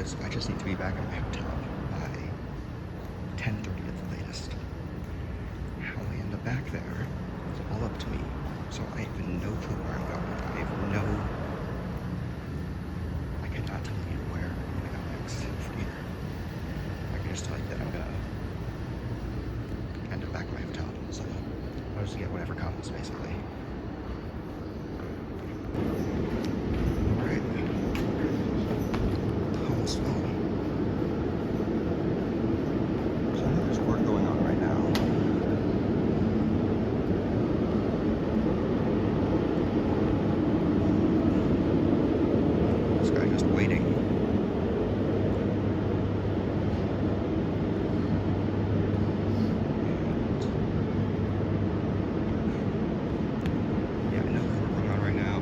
is I just need to be back at my hotel by 10:30 at the latest. How I end up back there is all up to me. So I have no clue where I'm going. I cannot tell you where I'm gonna go next from here. I can just tell you that I'm gonna end up back at my hotel. So I'll just get whatever comes, basically. Alright. Almost home. So I know there's work going on right now. This guy just waiting. Yeah, I know there's work going on right now.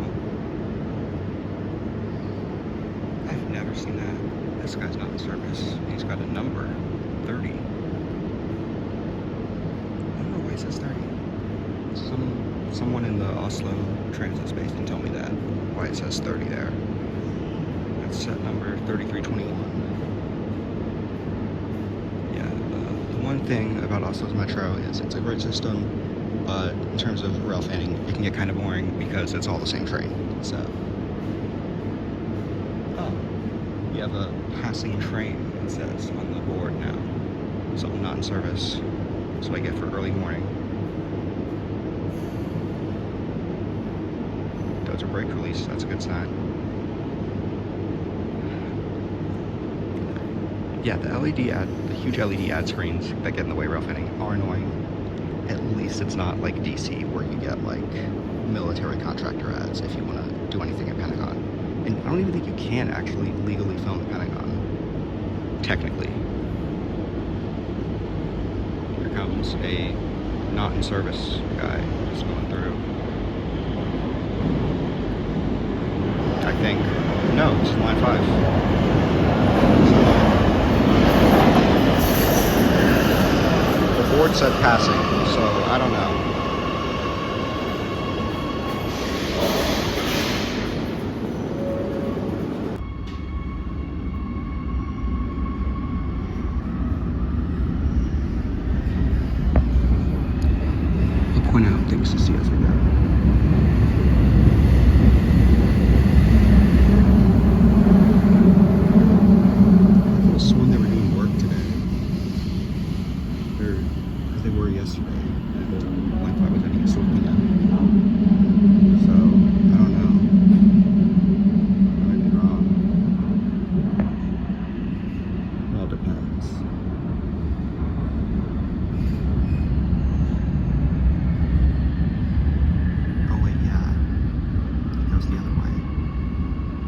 I've never seen that. This guy's not in service. He's got a number, 30. I don't know why it says 30. Someone in the Oslo transit space can tell me that, why it says 30 there. That's set number 3321. Yeah, the one thing about Oslo's Metro is it's a great system, but in terms of rail fanning, it can get kind of boring because it's all the same train. So, oh, we have a passing train, it says on the board now. Something not in service. That's what I get for early morning. Does a brake release, that's a good sign. Yeah, the huge LED ad screens that get in the way of rail fanning are annoying. At least it's not like DC where you get like military contractor ads if you want to do anything at Pentagon. And I don't even think you can actually legally film at Pentagon, technically. Here comes a not in service guy just going through. I think, no, it's line 5. The board said passing, so I don't know. I'll point out things to see as we go.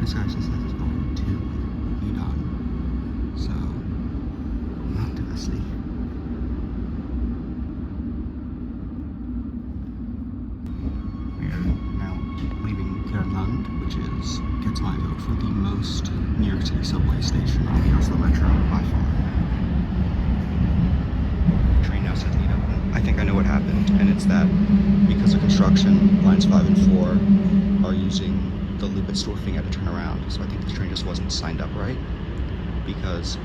This actually says it's going to Edon, so not to Wesley. We are now leaving Kjærland, which gets my vote for the most New York City subway station on the Oslo Metro by far. The train now says Edon. I think I know what happened, and it's that because of construction, lines 5 and 4 are using the Lubitz-Storfing to turn around, so I think this train just wasn't signed up right, because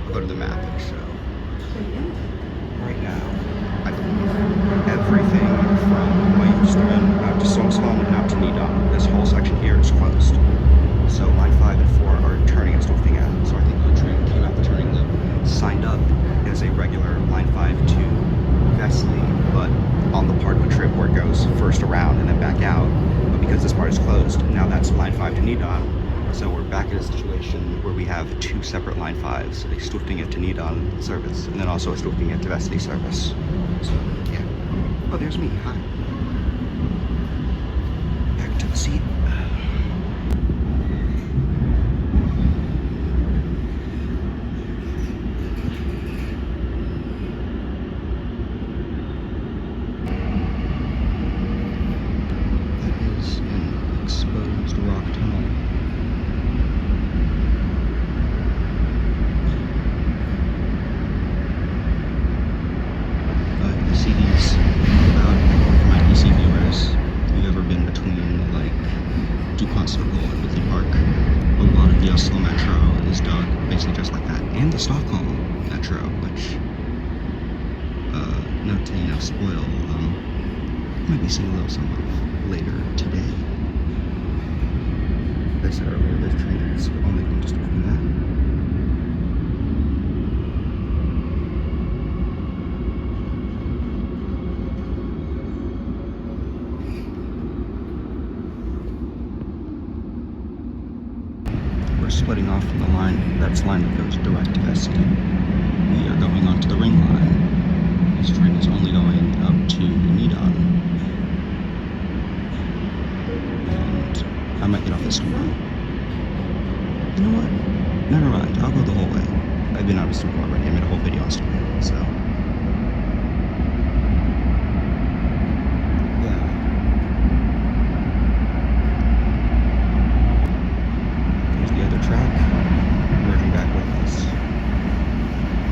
I'll go to the map and show. Right now, I believe everything from Majorstuen out to Sognsvann and out to Nydam, this whole section here is closed. So line 5 and 4 are turning at Storfing. So I think the train came out the turning loop, signed up as a regular line 5 to Wesley, but on the part of the trip where it goes first around and then back out, but because this part is closed, now that's line 5 to Nydam. So we're back in a situation where we have two separate line 5s, a Stortinget to Nydam service, and then also a Stortinget to Wesley service. So, yeah. Oh, there's me. Hi. Back to the seat. CDs about, for my PC viewers, if you've ever been between like the Stockholm Metro, which, not to, spoil, might be seeing a little some of later today. Like I said earlier, there's a train that's only going to Stockholm now. We're splitting off from the line, that's the line that goes direct to Vesti. We are going onto the ring line. This train is only going up to Nidon. And I might get off this tomorrow. You know what? Never mind, I'll go the whole way. I've been out of Stockholm already, I made a whole video on Stockholm, so. Track merging back with us.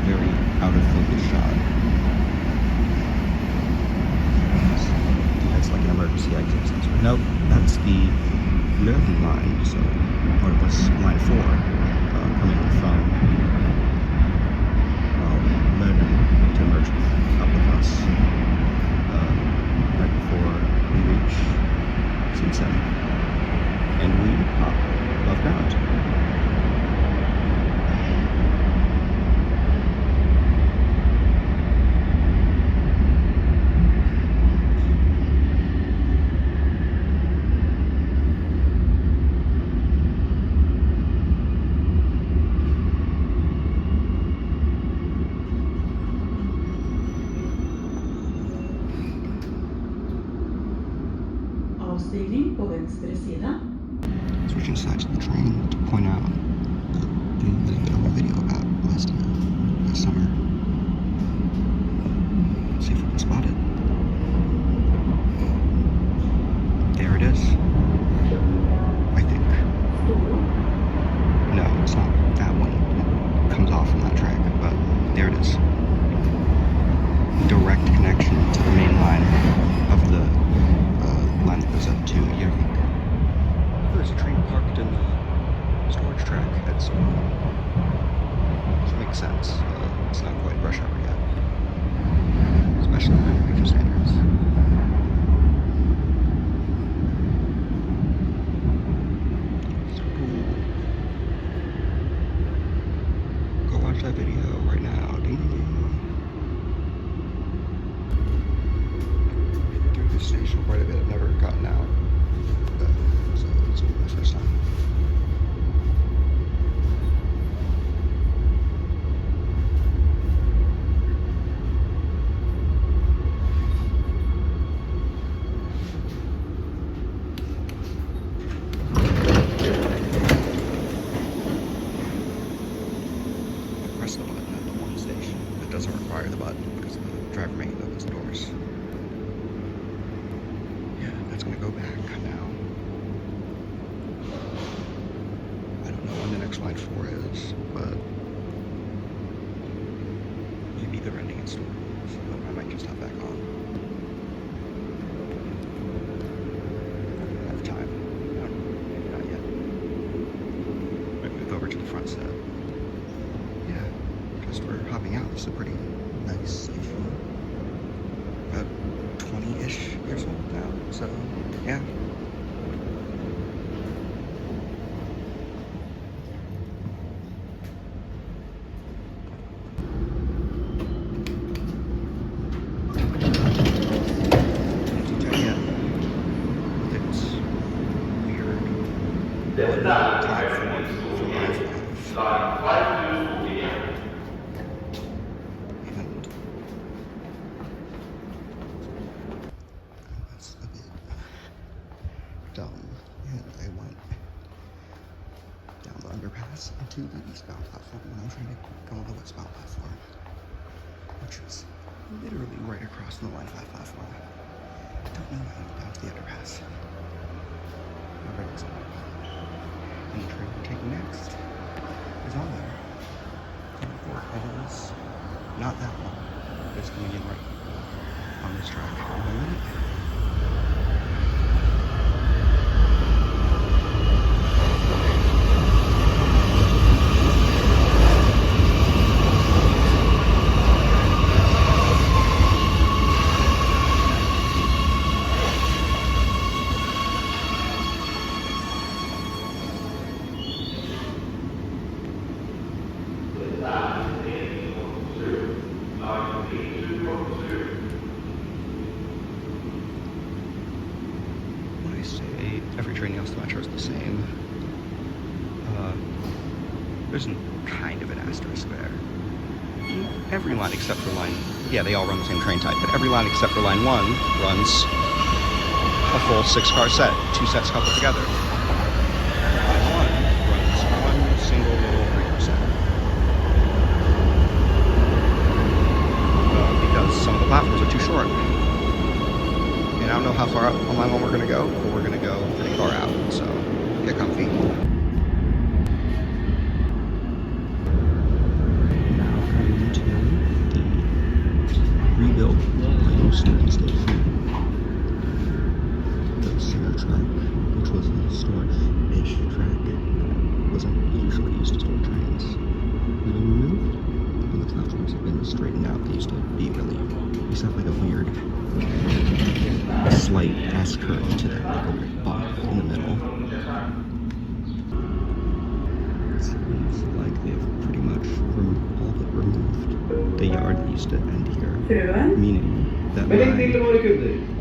Very out of focus shot. That's like an emergency exit sensor. Nope, that's the Leuven line, so part of this line 4 coming from Leuven to merge up with us right before we reach Scenic. And we hop above ground. Switching sides of the train to point out that we did a bit of a video about last summer. See if we can spot it. There it is. I think. No, it's not that one. It comes off from that track, but there it is. Direct connection to the main line of the line that goes up to Europe. There's a train parked in the storage track at Scenic. Which makes sense. It's not quite rush hour yet. Especially by major standards. So cool. Go watch that video right now. Ding ding ding. Through this station quite a bit. I've never gotten out. So it's my first time. I press the button at the one station. It doesn't require the button because the driver making opens the doors. Yeah, that's gonna go back now. When the next line 4 is, but maybe they're ending in store, so I might just hop back on. I have time. No, maybe not yet. Might move over to the front set. Yeah, because we're hopping out. This is a pretty nice station. About 20-ish years old now, so yeah. I went down the underpass into the eastbound platform when I'm trying to go on the westbound platform, which is literally right across from the line 5 platform. I don't know how to get down to the underpass. I'm very excited. And the train we're taking next is on there. It is not that long. It's coming in right on this track in a minute. There's kind of an asterisk there. Every line except for line, yeah, they all run the same train type, but every line except for line 1 runs a full 6-car set, 2 sets coupled together. Line 1 runs one single little 3-car set. Because some of the platforms are too short. And I don't know how far up on line 1 we're going to go, but we're going to go pretty far out, so get comfy. Rebuilt Scenic station. The Scenic track, which was a storage-ish track that wasn't usually used to store trains, has been removed, and the platforms have been straightened out. They used to be really, used to have like a weird, slight S-curve to that, like a bump in the middle. It seems like they've pretty much all but removed the yard that used to end here, meaning that my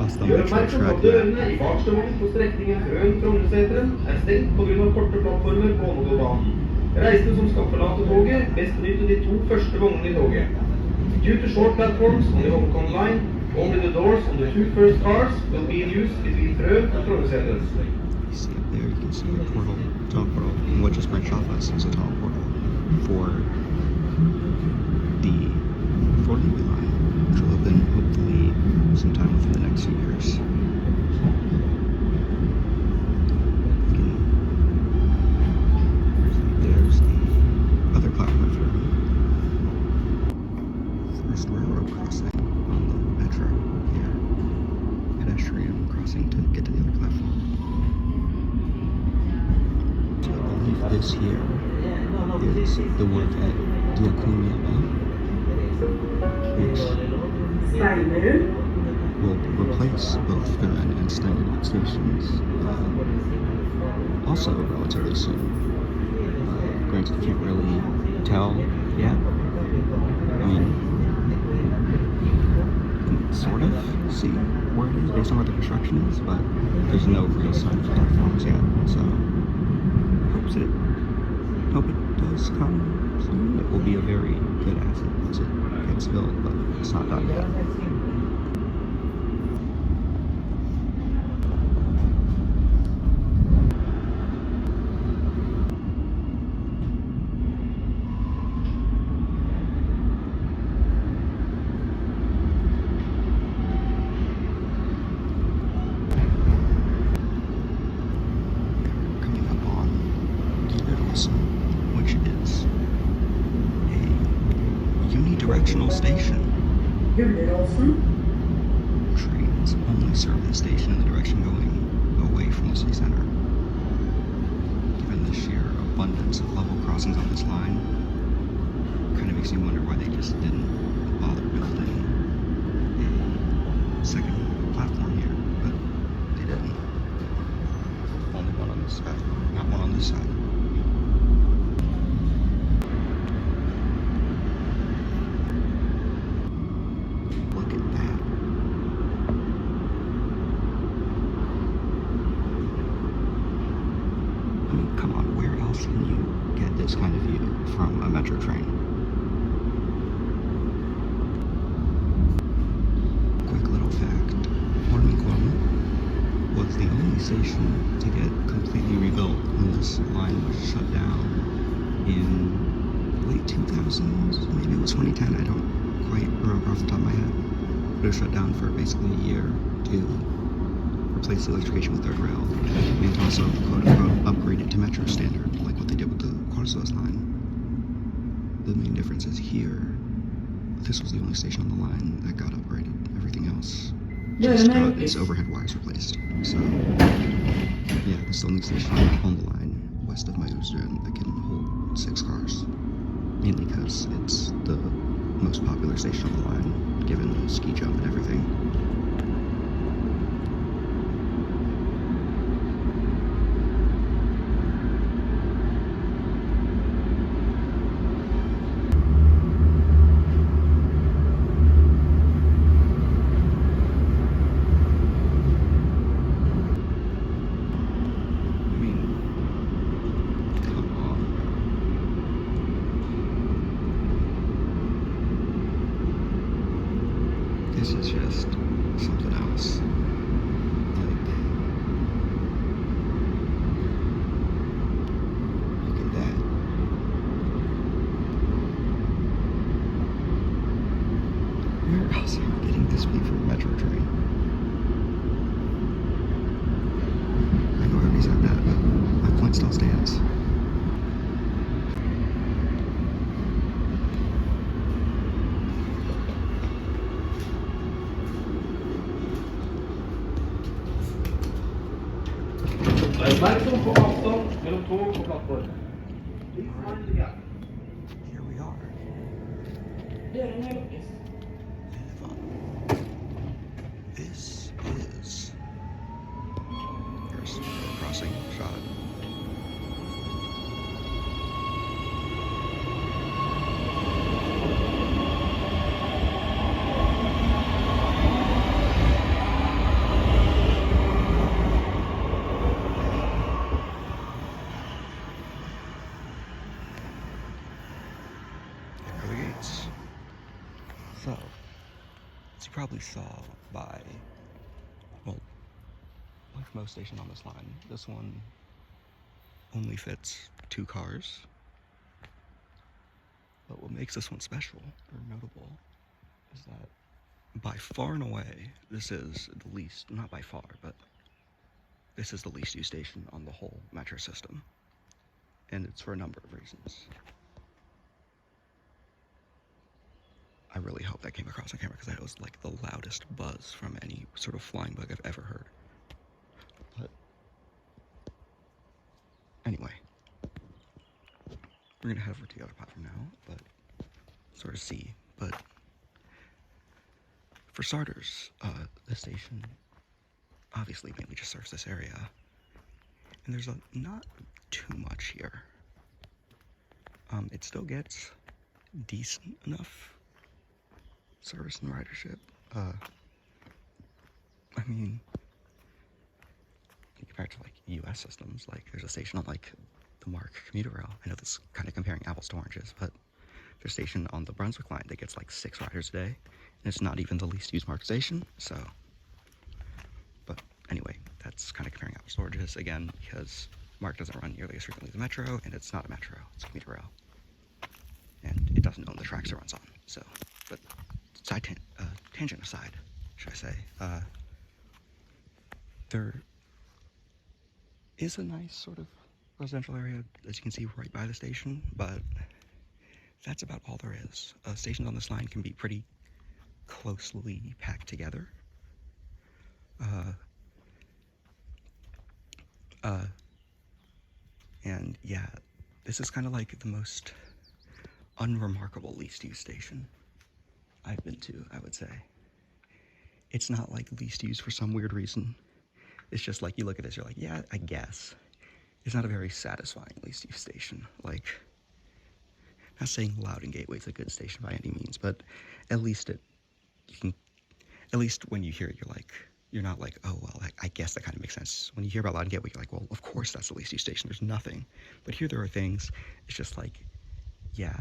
Oslo Metro track map Reisende som skal forlate toget, best benytte de 2 første vognene I toget. Due to short platforms on the Hong Kong line, only the doors on the 2 first cars will be in use between Frø and Trondheim. You see up there, you can see the portal, tunnel portal, and what just branched off us is a tunnel portal for the Fortnite line, which will open hopefully sometime within the next few years. There's the other platform for first railroad crossing on the metro here. Pedestrian crossing to get to the other platform. So I believe this here is the work at Diakonia, which will replace both Furen and Scenic stations also relatively soon. Granted, you can't really tell yet. I mean, you can sort of see where it is based on where the construction is, but there's no real sign of platforms yet, so hope it does come soon. It will be a very good asset once it gets built, but it's not done yet. Which is a unidirectional station. Trains only serve the station in the direction going away from the city center. Given the sheer abundance of level crossings on this line, it kind of makes me wonder why they just didn't bother building a second platform here, but they didn't. Only one on this side, not one on this side. Come on, where else can you get this kind of view from a metro train? Quick little fact, was the only station to get completely rebuilt when this line was shut down in late 2000s, maybe it was 2010, I don't quite remember off the top of my head. But it was shut down for basically a year to replace the electrification with third rail, and also quote-unquote upgrade it to metro standard, like what they did with the Oslo line. The main difference is here, this was the only station on the line that got upgraded. Everything else just got its overhead wires replaced. So, yeah, this is the only station on the line west of Majorstuen that can hold 6 cars. Mainly because it's the most popular station on the line, given the ski jump and everything. This is just something else. Like, look at that. Where else are you getting this view from a metro train? I know I already said that, but my point still stands. Oppmerksom på avstand mellom tog og plattform. Please mind the gap. Here we are. Dørene lukkes. This is first crossing shot. There are the gates. So, as you probably saw by, well, like most stations on this line, this one only fits 2 cars. But what makes this one special or notable is that by far and away, this is the least, not by far, but this is the least used station on the whole metro system. And it's for a number of reasons. I really hope that came across on camera because that was like the loudest buzz from any sort of flying bug I've ever heard. But anyway, we're gonna head over to the other platform now, but sort of see. But for starters, the station obviously mainly just serves this area, and there's not too much here. It still gets decent enough service and ridership. I mean, compared to like US systems, like there's a station on like the MARC commuter rail. I know this is kind of comparing apples to oranges, but there's a station on the Brunswick line that gets like 6 riders a day, and it's not even the least used MARC station. So, but anyway, that's kind of comparing apples to oranges again, because MARC doesn't run nearly as frequently as the Metro, and it's not a Metro, it's a commuter rail. And it doesn't own the tracks it runs on, so, but tangent aside, should I say, there is a nice sort of residential area, as you can see, right by the station, but that's about all there is. Stations on this line can be pretty closely packed together. And yeah, this is kind of like the most unremarkable least used station I've been to, I would say. It's not like least used for some weird reason. It's just like you look at this, you're like, yeah, I guess. It's not a very satisfying least used station. Like, not saying Loudon Gateway's a good station by any means, but at least at least when you hear it, you're not like, oh, well, I guess that kind of makes sense. When you hear about Loudon Gateway, you're like, well, of course that's the least used station. There's nothing. But here there are things, it's just like, yeah,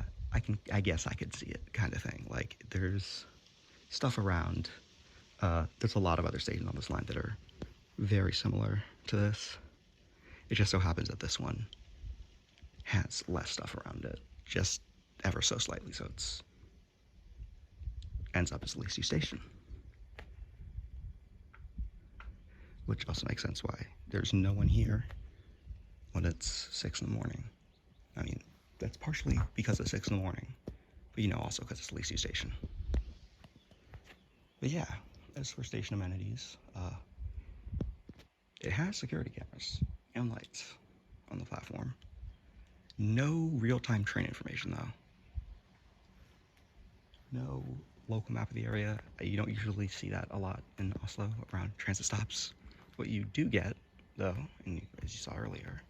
I guess I could see it kind of thing. Like, there's stuff around. There's a lot of other stations on this line that are very similar to this. It just so happens that this one has less stuff around it, just ever so slightly, so it's ends up as the least used station. Which also makes sense why there's no one here when it's 6 in the morning. I mean, that's partially because it's 6 in the morning, but also because it's the least used station. But yeah, as for station amenities, it has security cameras and lights on the platform. No real-time train information though. No local map of the area. You don't usually see that a lot in Oslo around transit stops. What you do get, though, and as you saw earlier,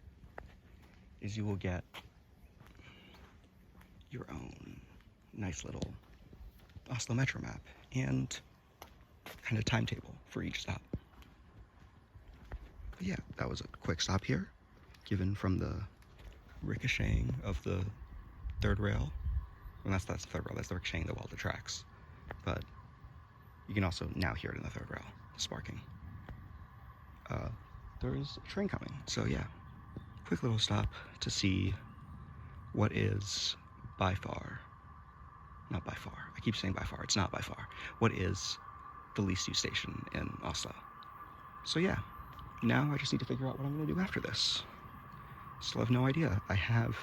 is you will get your own nice little Oslo Metro map and kind of timetable for each stop. But yeah, that was a quick stop here, given from the ricocheting of the third rail. Well, that's the third rail, that's the ricocheting of all the tracks. But You can also now hear it in the third rail, sparking. There is a train coming, so yeah. Quick little stop to see what is by far, not by far, I keep saying by far, it's not by far, what is the least used station in Oslo. So yeah, now I just need to figure out what I'm gonna do after this. Still have no idea. I have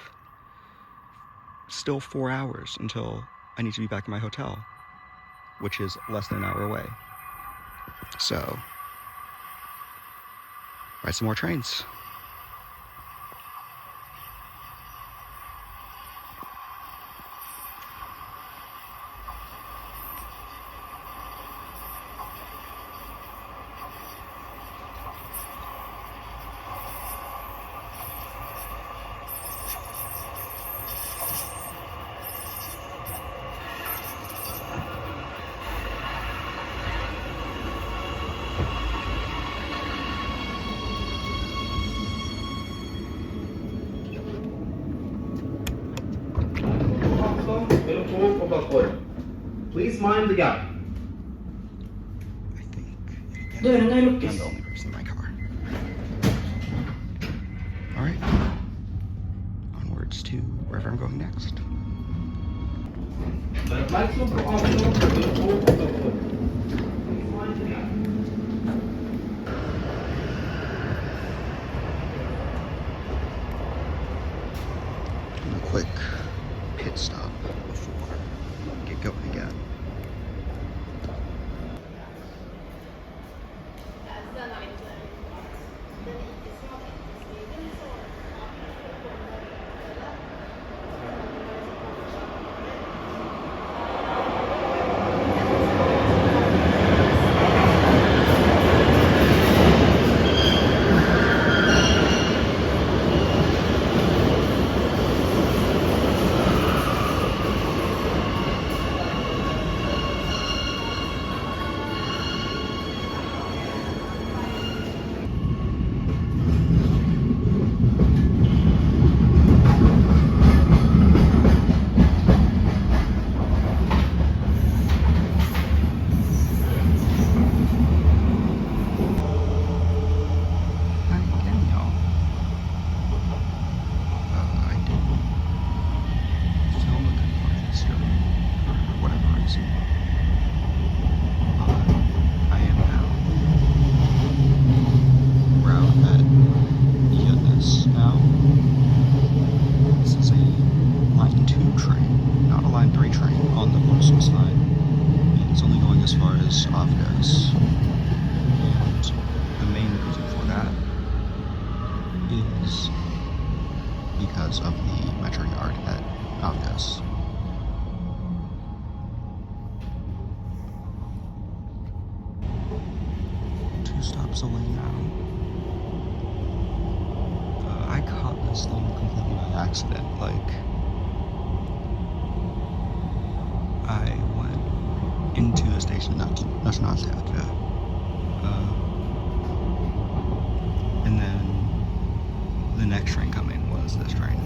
still 4 hours until I need to be back in my hotel, which is less than an hour away. So, ride some more trains. Mellom tog og plattform. Please mind the gap. I think Dørene I'm lukkes. the only person in my car. Alright. Onwards to wherever I'm going next. Vær oppmerksom på avstand mellom tog og plattform. Please mind the gap. A quick pit stop before we get going again. Is because of the Metro yard at Avgas. Two stops away now. I caught this thing completely by accident. Like, I went into the station, and then the next train coming was this train.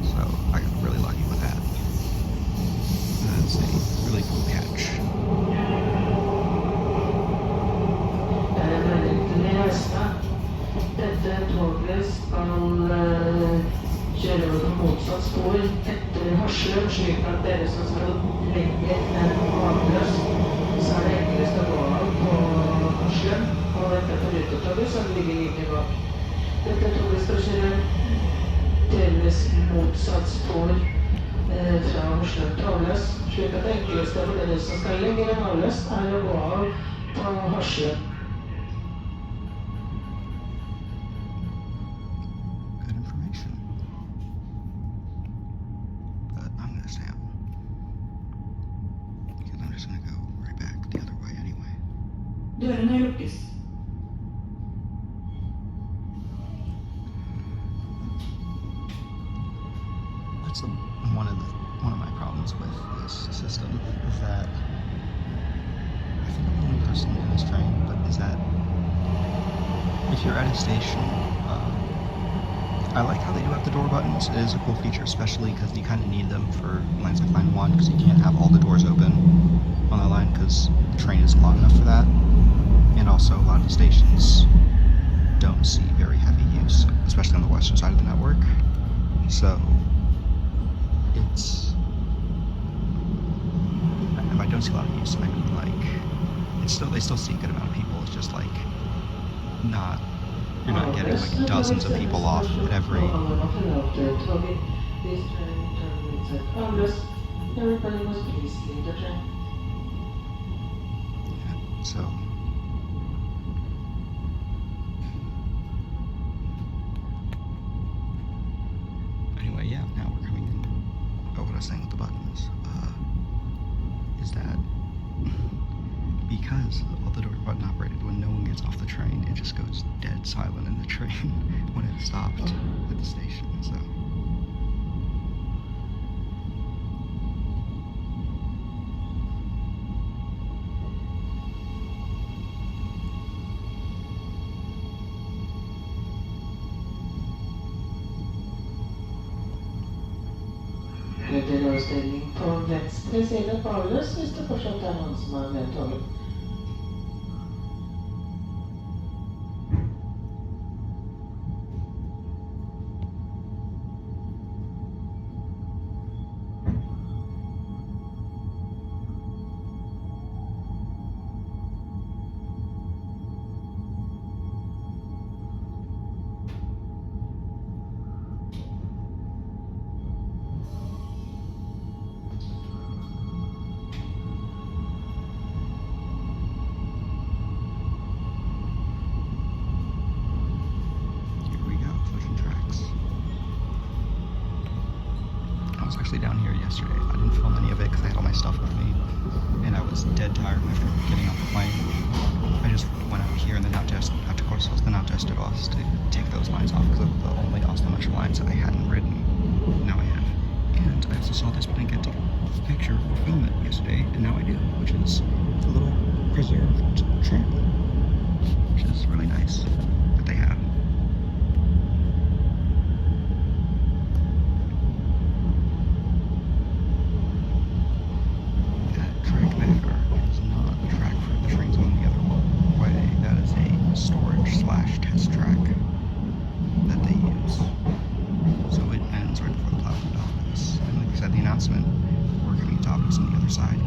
So I got really lucky with that. That's a really cool catch. Dette toget skal kjøre over motsatt spor etter Hasle, slik at dere som skal lenger enn Avgas, så det enklest å gå av på Hasle, og dette er rutetoget som ligger like bak. Dette toget skal kjøre delvis motsatt spor fra Hasle til Avgas, slik at det enkleste for dere som skal lenger enn Avgas er å gå av på Hasle. Dørene lukkes. That's one of my problems with this system is that I think I'm the only person in this train, but is that if you're at a station, I like how they do have the door buttons. It is a cool feature, especially because you kind of need them for lines like line 1, because you can't have all the doors open on that line because the train isn't long enough for that. And also, a lot of the stations don't see very heavy use, especially on the western side of the network. So, it's... If I don't see a lot of use, I mean, like, they still see a good amount of people. It's just, like, you're not getting, like, dozens of people off at every... Everybody was pleased with the train. So... Anyway, yeah, now we're coming in. Oh, what I was saying with the buttons is that because all the doors are button operated, when no one gets off the train, it just goes dead silent in the train when it stopped at the station. So. Avställning på venstre sida på avlös hvis det fortsatt er noen som er med toget. Actually down here yesterday. I didn't film any of it because I had all my stuff with me and I was dead tired after getting off the plane. I just went out here and then out to Oslo, then out to Østerås to take those lines off because those were the only Oslo Metro lines that I hadn't ridden. Now I have. And I also saw this but I didn't get to get a picture or film it yesterday, and now I do, which is a little preserved tram, which is really nice that they have. Test track that they use. So it ends right before the platform office. And like I said, the announcement, we're giving topics on the other side.